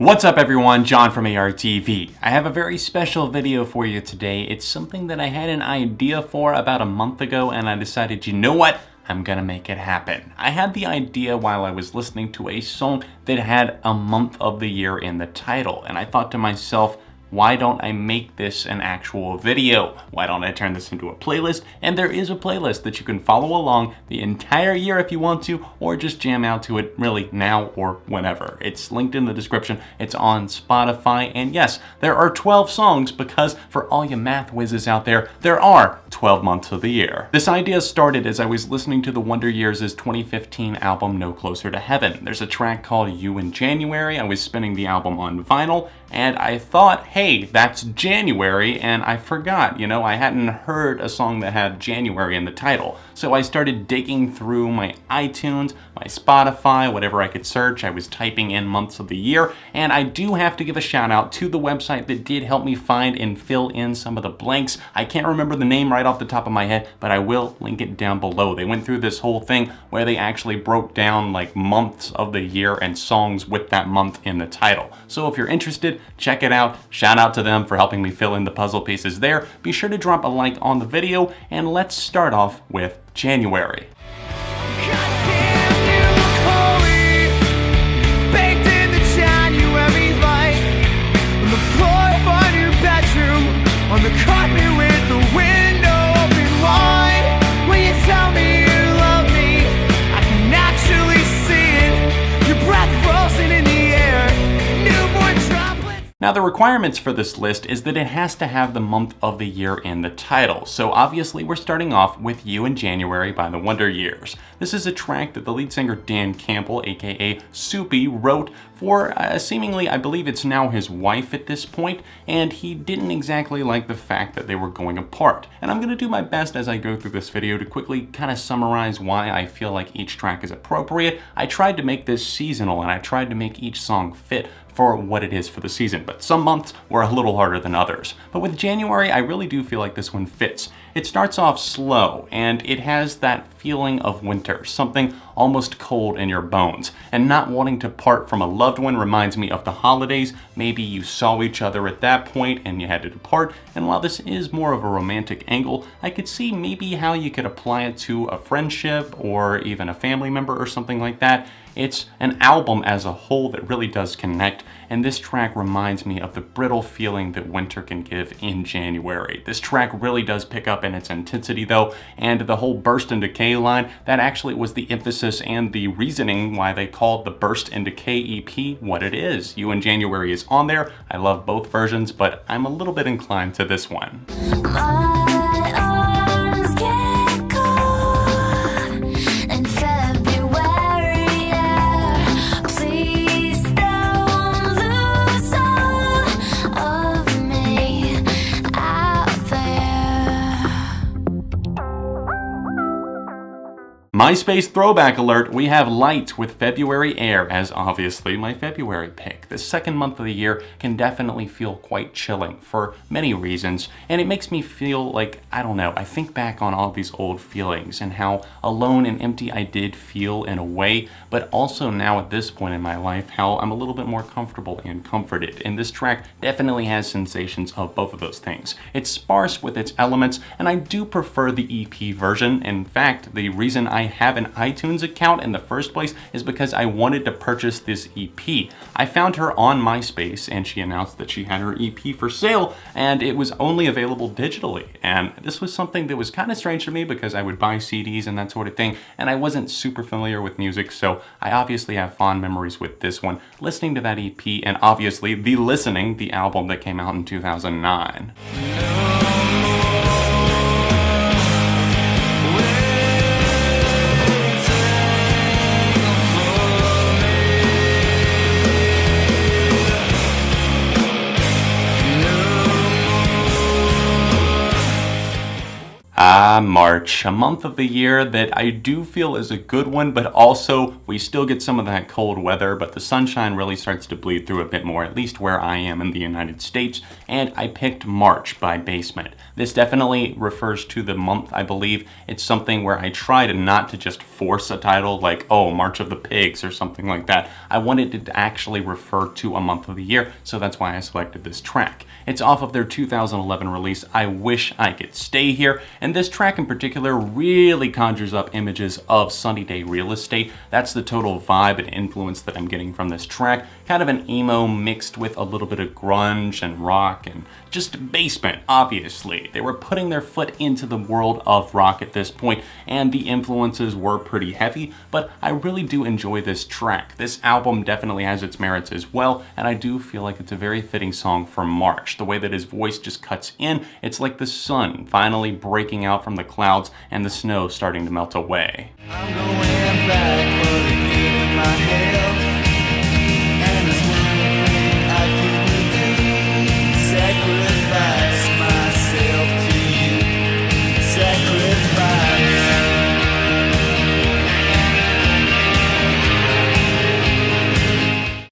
What's up everyone, John from ARTV. I have a very special video for you today. It's something that I had an idea for about a month ago and I decided, you know what? I'm gonna make it happen. I had the idea while I was listening to a song that had a month of the year in the title, and I thought to myself, why don't I make this an actual video? Why don't I turn this into a playlist? And there is a playlist that you can follow along the entire year if you want to, or just jam out to it really now or whenever. It's linked in the description, it's on Spotify, and yes, there are 12 songs because for all you math whizzes out there, there are 12 months of the year. This idea started as I was listening to the Wonder Years' 2015 album No Closer to Heaven. There's a track called You in January. I was spinning the album on vinyl, and I thought, hey, that's January, and I forgot, I hadn't heard a song that had January in the title. So I started digging through my iTunes, my Spotify, whatever I could search. I was typing in months of the year, and I do have to give a shout out to the website that did help me find and fill in some of the blanks. I can't remember the name right off the top of my head, but I will link it down below. They went through this whole thing where they actually broke down like months of the year and songs with that month in the title. So if you're interested, check it out. Shout out to them for helping me fill in the puzzle pieces there. Be sure to drop a like on the video, and let's start off with January. On the carpet with the window open wide. When you tell me you love me, I can actually see it. Your breath frozen in the air, newborn droplets. Now the requirements for this list is that it has to have the month of the year in the title. So obviously we're starting off with You in January by the Wonder Years. This is a track that the lead singer Dan Campbell, aka Soupy, wrote for seemingly, I believe it's now his wife at this point, and he didn't exactly like the fact that they were going apart. And I'm gonna do my best as I go through this video to quickly kind of summarize why I feel like each track is appropriate. I tried to make this seasonal and I tried to make each song fit for what it is for the season, but some months were a little harder than others. But with January, I really do feel like this one fits. It starts off slow, and it has that feeling of winter, something almost cold in your bones. And not wanting to part from a loved one reminds me of the holidays. Maybe you saw each other at that point and you had to depart, and while this is more of a romantic angle, I could see maybe how you could apply it to a friendship or even a family member or something like that. It's an album as a whole that really does connect, and this track reminds me of the brittle feeling that winter can give in January. This track really does pick up in its intensity though, and the whole burst and decay line, that actually was the emphasis and the reasoning why they called the Burst and Decay EP what it is. You in January is on there. I love both versions, but I'm a little bit inclined to this one. MySpace throwback alert, we have Light with February Air as obviously my February pick. The second month of the year can definitely feel quite chilling for many reasons, and it makes me feel like, I don't know, I think back on all these old feelings and how alone and empty I did feel in a way, but also now at this point in my life, how I'm a little bit more comfortable and comforted. And this track definitely has sensations of both of those things. It's sparse with its elements, and I do prefer the EP version. In fact, the reason I have an iTunes account in the first place is because I wanted to purchase this EP. I found her on MySpace and she announced that she had her EP for sale and it was only available digitally. And this was something that was kind of strange to me because I would buy CDs and that sort of thing, and I wasn't super familiar with music, so I obviously have fond memories with this one, listening to that EP, and obviously the album that came out in 2009. March, a month of the year that I do feel is a good one, but also we still get some of that cold weather, but the sunshine really starts to bleed through a bit more, at least where I am in the United States, and I picked March by Basement. This definitely refers to the month, I believe. It's something where I tried not to just force a title like, oh, March of the Pigs or something like that. I wanted it to actually refer to a month of the year, so that's why I selected this track. It's off of their 2011 release, I Wish I Could Stay Here, and this track in particular really conjures up images of sunny day real estate. That's the total vibe and influence that I'm getting from this track. Kind of an emo mixed with a little bit of grunge and rock and just Basement, obviously. They were putting their foot into the world of rock at this point, and the influences were pretty heavy, but I really do enjoy this track. This album definitely has its merits as well, and I do feel like it's a very fitting song for March. The way that his voice just cuts in, it's like the sun finally breaking out from the clouds and the snow starting to melt away. I'm going back for the good of my health, and there's one thing I couldn't do: sacrifice myself to you. Sacrifice.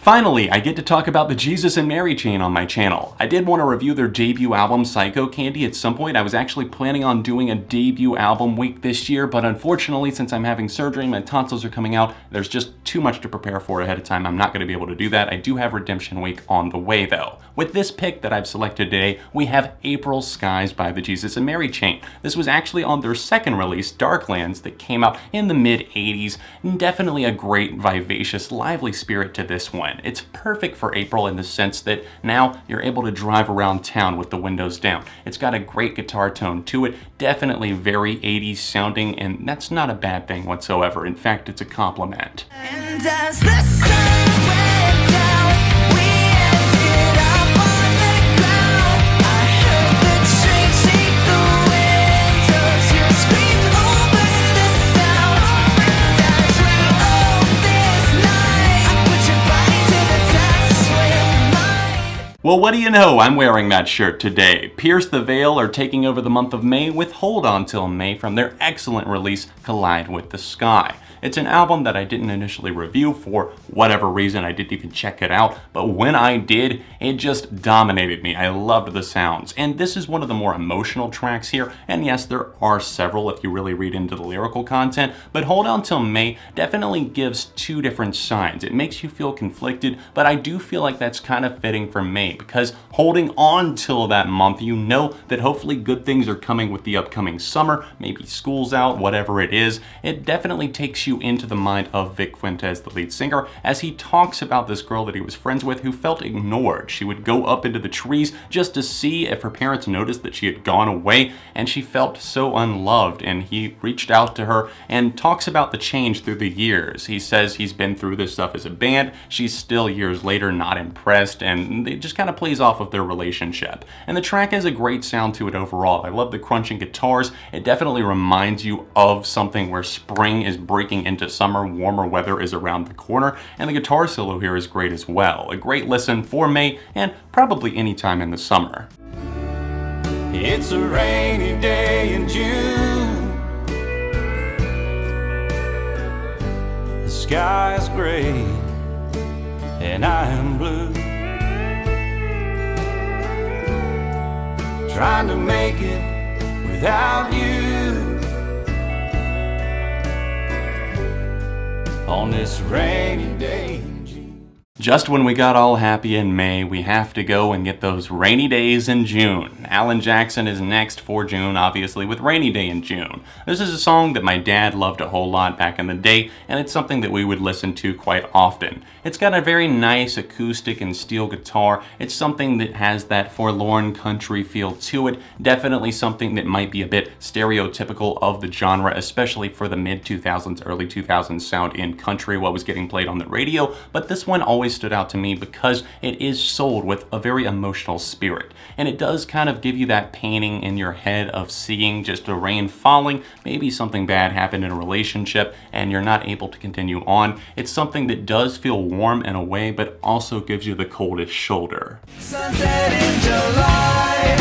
Finally, I get to talk about the Jesus and Mary chain on my channel. I did want to review their debut album, Psycho Candy, at some point. I was actually planning on doing a debut album week this year, but unfortunately, since I'm having surgery and my tonsils are coming out, there's just too much to prepare for ahead of time. I'm not going to be able to do that. I do have Redemption Week on the way, though. With this pick that I've selected today, we have April Skies by the Jesus and Mary chain. This was actually on their second release, Darklands, that came out in the mid-80s. Definitely a great, vivacious, lively spirit to this one. It's perfect for April in the sense that now you're able to drive around town with the windows down. It's got a great guitar tone to it, definitely very 80s sounding, and that's not a bad thing whatsoever. In fact, it's a compliment. And as the sun went down, we ended up on the ground. I heard the train shake the windows. You screamed over the sound. And I dreamt of this night. I put your body to the test with mine. Well, what do you know? I'm wearing that shirt today. Pierce the Veil are taking over the month of May with Hold On Till May from their excellent release, Collide with the Sky. It's an album that I didn't initially review for whatever reason. I didn't even check it out, but when I did, it just dominated me. I loved the sounds, and this is one of the more emotional tracks here, and yes, there are several if you really read into the lyrical content, but Hold On Till May definitely gives two different sides. It makes you feel conflicted, but I do feel like that's kind of fitting for May, because holding on till that month, you know that hopefully good things are coming with the upcoming summer, maybe school's out, whatever it is. It definitely takes you into the mind of Vic Fuentes, the lead singer, as he talks about this girl that he was friends with who felt ignored. She would go up into the trees just to see if her parents noticed that she had gone away, and she felt so unloved, and he reached out to her and talks about the change through the years. He says he's been through this stuff as a band. She's still years later not impressed, and it just kind of plays off of their relationship. And the track has a great sound to it overall. I love the crunching guitars. It definitely reminds you of something where spring is breaking into summer, warmer weather is around the corner, and the guitar solo here is great as well. A great listen for May and probably any time in the summer. It's a rainy day in June. The sky is gray and I am blue. Trying to make it without you. On this rainy day in June. Just when we got all happy in May, we have to go and get those rainy days in June. Alan Jackson is next for June, obviously, with Rainy Day in June. This is a song that my dad loved a whole lot back in the day, and it's something that we would listen to quite often. It's got a very nice acoustic and steel guitar. It's something that has that forlorn country feel to it. Definitely something that might be a bit stereotypical of the genre, especially for the mid-2000s, early 2000s sound in country, what was getting played on the radio, but this one always stood out to me because it is sold with a very emotional spirit. And it does kind of give you that painting in your head of seeing just the rain falling, maybe something bad happened in a relationship and you're not able to continue on. It's something that does feel warm in a way, but also gives you the coldest shoulder. Sunset in July,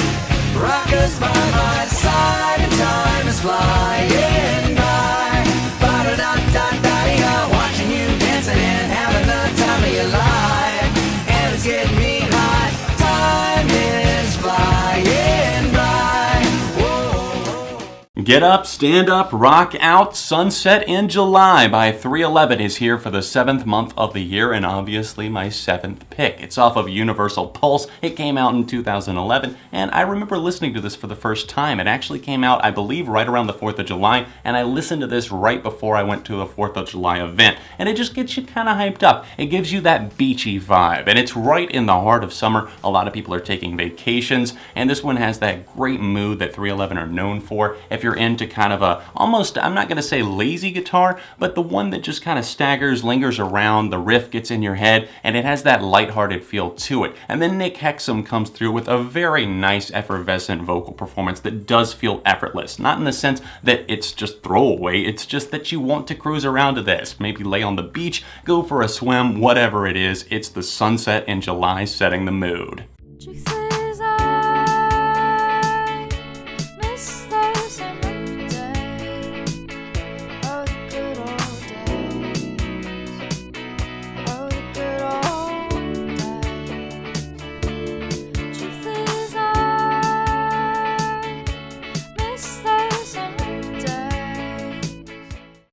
rockers by my side in time. is flying by. Ba-da-da-da-da-da, watching you dancing and having the time of your life. And it's getting me hot. Time is flying by. Whoa. Get Up, Stand Up, Rock Out, Sunset in July by 311 is here for the 7th month of the year, and obviously my 7th pick. It's off of Universal Pulse. It came out in 2011, and I remember listening to this for the first time. It actually came out, I believe, right around the 4th of July, and I listened to this right before I went to a 4th of July event, and it just gets you kind of hyped up. It gives you that beachy vibe, and it's right in the heart of summer. A lot of people are taking vacations, and this one has that great mood that 311 are known for. If you're into kind of a, almost, I'm not going to say lazy guitar, but the one that just kind of staggers, lingers around, the riff gets in your head, and it has that lighthearted feel to it. And then Nick Hexum comes through with a very nice, effervescent vocal performance that does feel effortless. Not in the sense that it's just throwaway, it's just that you want to cruise around to this. Maybe lay on the beach, go for a swim, whatever it is, it's the sunset in July setting the mood. Truth is, I miss those summer days. Oh, the good old days. Oh, the good old days. Truth is, I miss those summer days.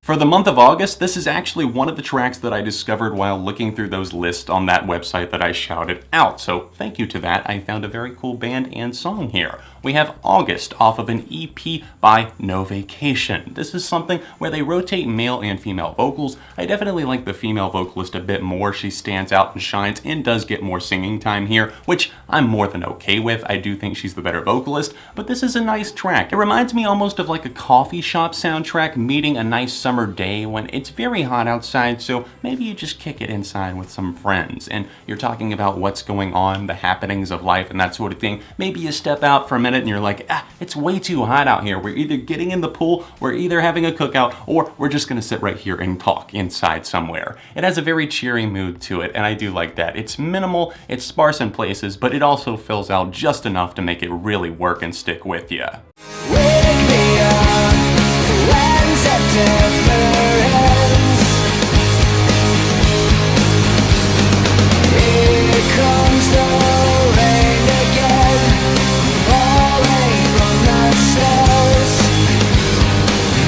For the month of August, this is actually one of the tracks that I discovered while looking through those lists on that website that I shouted out, so thank you to that. I found a very cool band and song here. We have August off of an EP by No Vacation. This is something where they rotate male and female vocals. I definitely like the female vocalist a bit more. She stands out and shines and does get more singing time here, which I'm more than okay with. I do think she's the better vocalist, but this is a nice track. It reminds me almost of like a coffee shop soundtrack meeting a nice summer day when it's very hot outside, so maybe you just kick it inside with some friends and you're talking about what's going on, the happenings of life and that sort of thing. Maybe you step out for a minute and you're like, it's way too hot out here. We're either getting in the pool, we're either having a cookout, or we're just gonna sit right here and talk inside somewhere. It has a very cheery mood to it, and I do like that. It's minimal, it's sparse in places, but it also fills out just enough to make it really work and stick with you. Wake me up when September ends. Here comes the rain again, falling from the stars,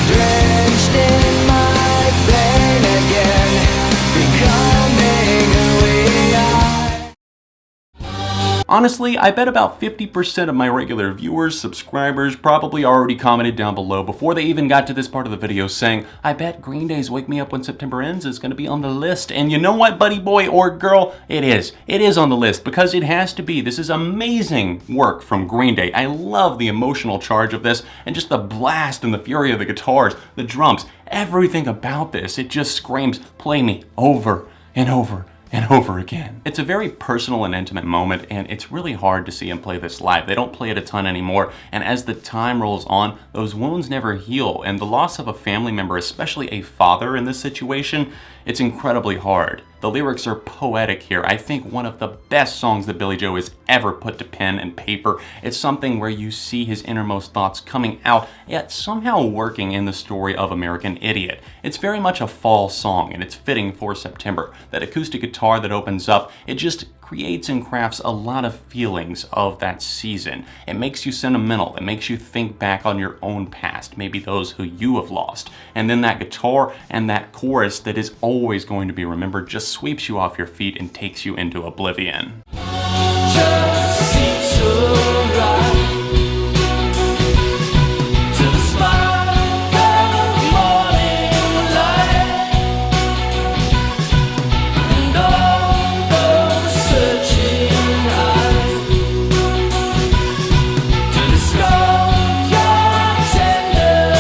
drenched in my pain again, becoming who we are. Honestly, I bet about 50% of my regular viewers, subscribers, probably already commented down below before they even got to this part of the video saying, I bet Green Day's Wake Me Up When September Ends is going to be on the list. And you know what, buddy boy or girl? It is. It is on the list because it has to be. This is amazing work from Green Day. I love the emotional charge of this and just the blast and the fury of the guitars, the drums, everything about this. It just screams, play me over and over and over again. It's a very personal and intimate moment, and it's really hard to see them play this live. They don't play it a ton anymore, and as the time rolls on, those wounds never heal, and the loss of a family member, especially a father in this situation, it's incredibly hard. The lyrics are poetic here. I think one of the best songs that Billy Joe has ever put to pen and paper. It's something where you see his innermost thoughts coming out, yet somehow working in the story of American Idiot. It's very much a fall song, and it's fitting for September. That acoustic guitar that opens up, it just creates and crafts a lot of feelings of that season. It makes you sentimental. It makes you think back on your own past, maybe those who you have lost. And then that guitar and that chorus that is always going to be remembered just sweeps you off your feet and takes you into oblivion. Just seems so right to the spark of morning light, and all those searching eyes to discover your tender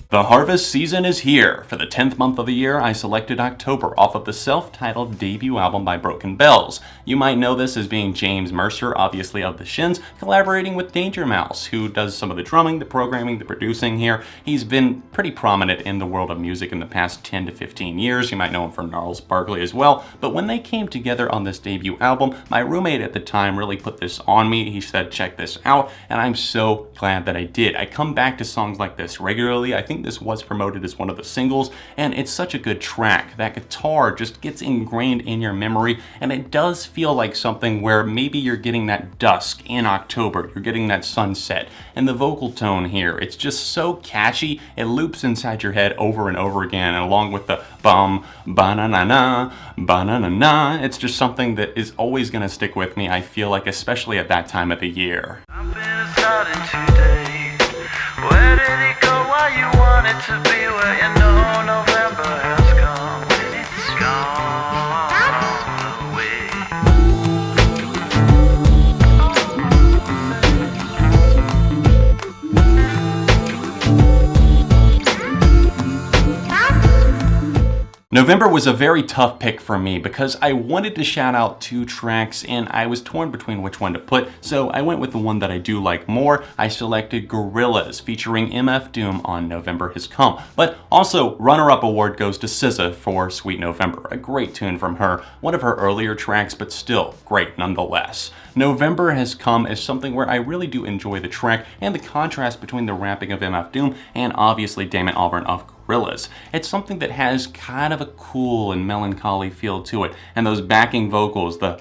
eyes. The harvest season is here. For the 10th month of the year, I selected October off of the self-titled debut album by Broken Bells. You might know this as being James Mercer, obviously of the Shins, collaborating with Danger Mouse, who does some of the drumming, the programming, the producing here. He's been pretty prominent in the world of music in the past 10 to 15 years. You might know him for Gnarls Barkley as well. But when they came together on this debut album, my roommate at the time really put this on me. He said, check this out, and I'm so glad that I did. I come back to songs like this regularly. I think this was promoted as one of the singles, and it's such a good track. That guitar just gets ingrained in your memory, and it does feel like something where maybe you're getting that dusk in October, you're getting that sunset. And the vocal tone here, it's just so catchy, it loops inside your head over and over again, and along with the bum, ba-na-na-na, ba-na-na-na, it's just something that is always gonna stick with me, I feel like, especially at that time of the year. I've been starting today. Where did it go? Why you want it to be where you know November has come? It's gone away. November was a very tough pick for me because I wanted to shout out two tracks and I was torn between which one to put, so I went with the one that I do like more. I selected GORILLAZ featuring MF Doom on November Has Come. But also, runner-up award goes to SZA for Sweet November, a great tune from her, one of her earlier tracks, but still great nonetheless. November Has Come is something where I really do enjoy the track and the contrast between the rapping of MF Doom and obviously Damon Albarn of GORILLAZ. It's something that has kind of a cool and melancholy feel to it, and those backing vocals, the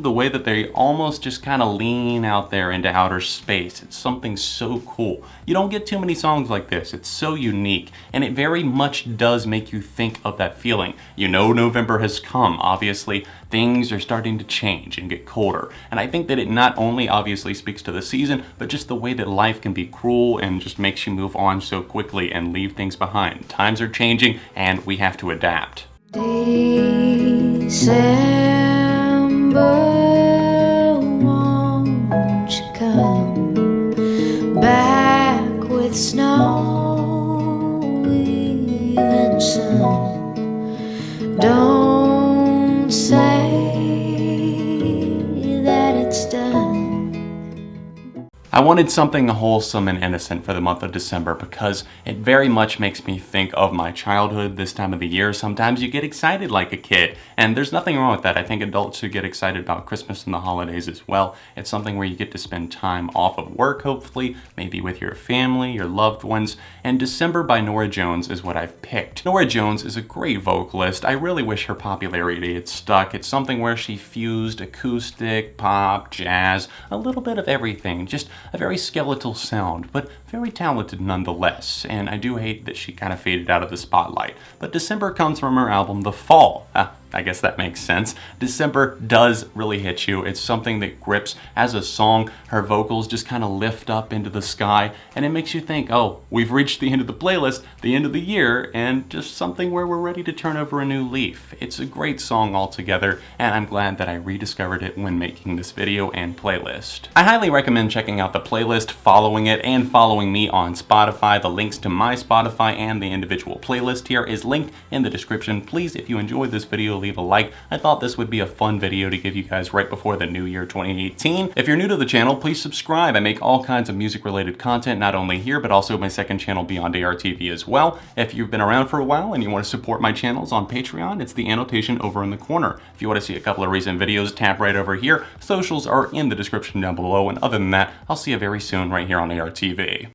way that they almost just kind of lean out there into outer space, it's something so cool. You don't get too many songs like this, it's so unique, and it very much does make you think of that feeling. You know November has come, obviously things are starting to change and get colder, and I think that it not only obviously speaks to the season, but just the way that life can be cruel and just makes you move on so quickly and leave things behind. Times are changing and we have to adapt. December, won't you come back with snow and sun? Don't say that it's done. I wanted something wholesome and innocent for the month of December because it very much makes me think of my childhood this time of the year. Sometimes you get excited like a kid, and there's nothing wrong with that. I think adults should get excited about Christmas and the holidays as well. It's something where you get to spend time off of work, hopefully, maybe with your family, your loved ones, and December by Norah Jones is what I've picked. Norah Jones is a great vocalist. I really wish her popularity had stuck. It's something where she fused acoustic, pop, jazz, a little bit of everything, just a very skeletal sound, but very talented nonetheless, and I do hate that she kind of faded out of the spotlight. But December comes from her album The Fall. I guess that makes sense. December does really hit you. It's something that grips as a song. Her vocals just kind of lift up into the sky, and it makes you think, oh, we've reached the end of the playlist, the end of the year, and just something where we're ready to turn over a new leaf. It's a great song altogether, and I'm glad that I rediscovered it when making this video and playlist. I highly recommend checking out the playlist, following it, and following me on Spotify. The links to my Spotify and the individual playlist here is linked in the description. Please, if you enjoyed this video, leave a like. I thought this would be a fun video to give you guys right before the new year 2018. If you're new to the channel, please subscribe. I make all kinds of music related content, not only here, but also my second channel Beyond ARTV as well. If you've been around for a while and you want to support my channels on Patreon, it's the annotation over in the corner. If you want to see a couple of recent videos, tap right over here. Socials are in the description down below, and other than that, I'll see you very soon right here on ARTV.